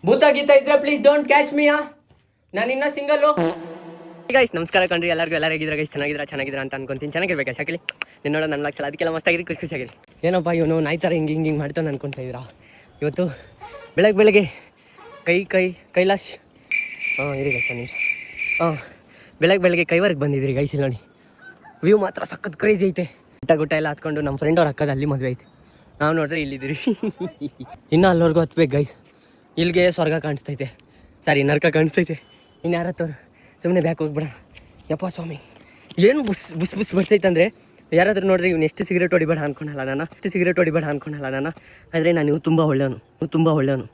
ಭೂತ ಗೀತ ಇದ್ರೆ please don't catch me ನಾನು ಇನ್ನ ಸಿಂಗಲ್ಲು. ಗೈಸ್ ನಮಸ್ಕಾರ ಕಣ್ರಿ, ಎಲ್ಲರಿಗೂ ಹೇಗಿದ್ರೆ ಗೈಸ್ ಚೆನ್ನಾಗಿದ್ರ ಅಂತ ಅನ್ಕೊಂತೀನಿ. ಚೆನ್ನಾಗಿರ್ಬೇಕಾ ಶಾಕಲಿ ನಿನ್ನ ನೋಡೋ ನನ್ನ ಲಕ್ಷ ಅದಕ್ಕೆಲ್ಲ ಮಸ್ತಾಗಿರಿ, ಖುಷಿಯಾಗಿರಿ. ಏನಪ್ಪ ಇವನು ನಾಯಿ ಥರ ಹಿಂಗೆ ಮಾಡ್ತಾನೆ ಅನ್ಕೊತಾ ಇದ್ದೀರಾ? ಇವತ್ತು ಬೆಳಗ್ಗೆ ಕೈಲಾಶ್ ಇರಿ ಗೈಸ್ ನಿಮಿಷ. ಬೆಳಗ್ಗೆ ಕೈವರೆಗೆ ಬಂದಿದ್ದೀರಿ ಗೈಸ್. ಇಲ್ಲಿ ನೋಡಿ ವ್ಯೂ ಮಾತ್ರ ಸಖತ್ ಕ್ರೇಜಿ ಐತೆ. ಗುಟ್ಟ ಎಲ್ಲ ಹತ್ಕೊಂಡು ನಮ್ಮ ಫ್ರೆಂಡ್ ಅವ್ರು ಅಕ್ಕದ ಅಲ್ಲಿ ಮದುವೆ ಐತೆ. ನಾವು ನೋಡ್ರೆ ಇಲ್ಲಿದ್ದೀರಿ. ಇನ್ನೂ ಅಲ್ಲಿವರೆಗೂ ಹತ್ಬೇಕು ಗೈಸ್. ಇಲ್ಲಿಗೆ ಸ್ವರ್ಗ ಕಾಣಿಸ್ತೈತೆ, ಸಾರಿ ನರ್ಕ ಕಾಣಿಸ್ತೈತೆ. ಇನ್ನು ಯಾರತ್ತವ್ರು ಸುಮ್ಮನೆ ಬ್ಯಾಕ್ ಹೋಗ್ಬಿಡ. ಯಪ್ಪ ಸ್ವಾಮಿ ಏನು ಬುಸ್ ಬರ್ತೈತೆ ಅಂದರೆ ಯಾರಾದ್ರೂ ನೋಡ್ರಿ ಇವ್ನು ಎಷ್ಟು ಸಿಗರೇಟ್ ಹೊಡಿಬೇಡ ಅನ್ಕೊಳಲ್ಲ ನಾನು. ಆದರೆ ನಾನು ಇವು ತುಂಬ ಒಳ್ಳೆಯವನು,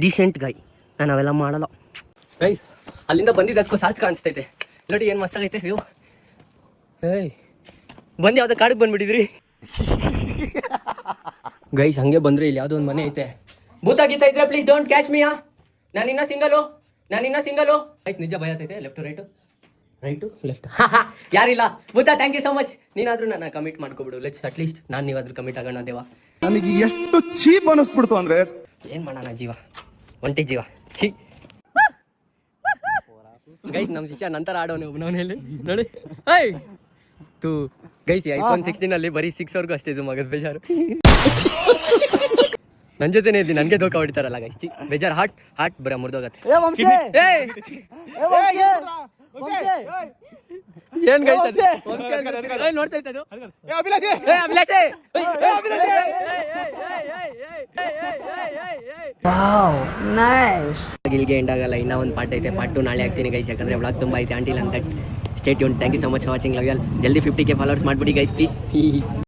ಡೀಸೆಂಟ್ ಗೈ. ನಾನು ಅವೆಲ್ಲ ಮಾಡಲ್ಲ ಗೈಸ್. ಅಲ್ಲಿಂದ ಬಂದಿದ್ದಕ್ಕೂ ಸಾರ್ಥಕ ಅನಿಸ್ತೈತೆ. ನೋಡಿ ಏನು ಮಸ್ತಾಗೈತೆ ವ್ಯೂ. ಬಂದು ಯಾವುದೋ ಕಾಡಿಗೆ ಬಂದ್ಬಿಟ್ಟಿದ್ರಿ ಗೈಸ್. ಹಂಗೆ ಬಂದ್ರೆ ಇಲ್ಲಿ ಯಾವುದೋ ಒಂದು ಮನೆ ಐತೆ. ಭೂತ ಗೀತ ಇದ್ರೆ ಪ್ಲೀಸ್ ಡೋಂಟ್ ಕ್ಯಾಚ್ ಮೀ ನಾನು ಇನ್ನ ಸಿಂಗಲು ಗೈಸ್. ನಿಜ ಭಯ ಆಗ್ತೈತೆ. ರೈಟು ಲೆಫ್ಟ್ ಯಾರಿಲ್ಲ. ಭೂತ ಥ್ಯಾಂಕ್ ಯು ಸೊ ಮಚ್. ನೀನಾದ್ರೂ ನನ್ನ ಕಮಿಟ್ ಮಾಡ್ಕೊಬಿಡು. ಲೆಟ್ಸ್ ಅಟ್ಲೀಸ್ಟ್ ನಾನು ನೀವಾದ್ರೂ ಕಮಿಟ್ ಆಗೋಣ ದೇವ. ನನಗೆ ಎಷ್ಟು ಚೀಪ್ ಅನಿಸ್ಬಿಡ್ತು ಅಂದ್ರೆ ಏನು ಮಾಡೋಣ ಜೀವ, ಒಂಟಿ ಜೀವ. ಗೈಸ್ ನಮ್ಮ ಶಿಷ್ಯ ನಂತರ ಆಡೋನು ಒಬ್ಬನವನು ಹೇಳಿ ನೋಡಿ. ಗೈಸ್ ಐಫೋನ್ 16 ಅಲ್ಲಿ ಬರೀ 6 ವರ್ಗೂ ಅಷ್ಟೇ ಜೂಮ್ ಆಗೋದು. ಬೇಜಾರು ನನ್ನ ಜೊತೆನೇ ಇದ್ದೀನಿ, ನನಗೆ ದೋಖ ಹೊಡಿತಾರಲ್ಲ ಗೈಸ್. ಬೇಜಾರು ಹಾರ್ಟ್ ಬರ ಮುರಿದೋಗತ್ತೆ. ಏನ್ ಗೈಸ್ ನೋಡ್ತಾ ಇತ್ತು ಇಲ್ಲಿಗೆ ಎಂಡ್ ಆಗಲ್ಲ. ಇನ್ನೂ ಒಂದು ಪಾರ್ಟ್ ಐತೆ. ಪಾರ್ಟ್ 2 ನಾಳೆ ಆಗ್ತೀನಿ ಗೈಸ್, ಯಾಕಂದ್ರೆ ವ್ಲಾಗ್ ತುಂಬ ಐತೆ. ಅಂಟಿಲ್ ಅಂತ stay tuned. Thank you so much for watching. Love you all. ಜಲ್ದಿ 50K ಫಾಲೋವರ್ಸ್ ಮಾಡ್ಬಿಡಿ ಗೈಸ್ ಪ್ಲೀಸ್.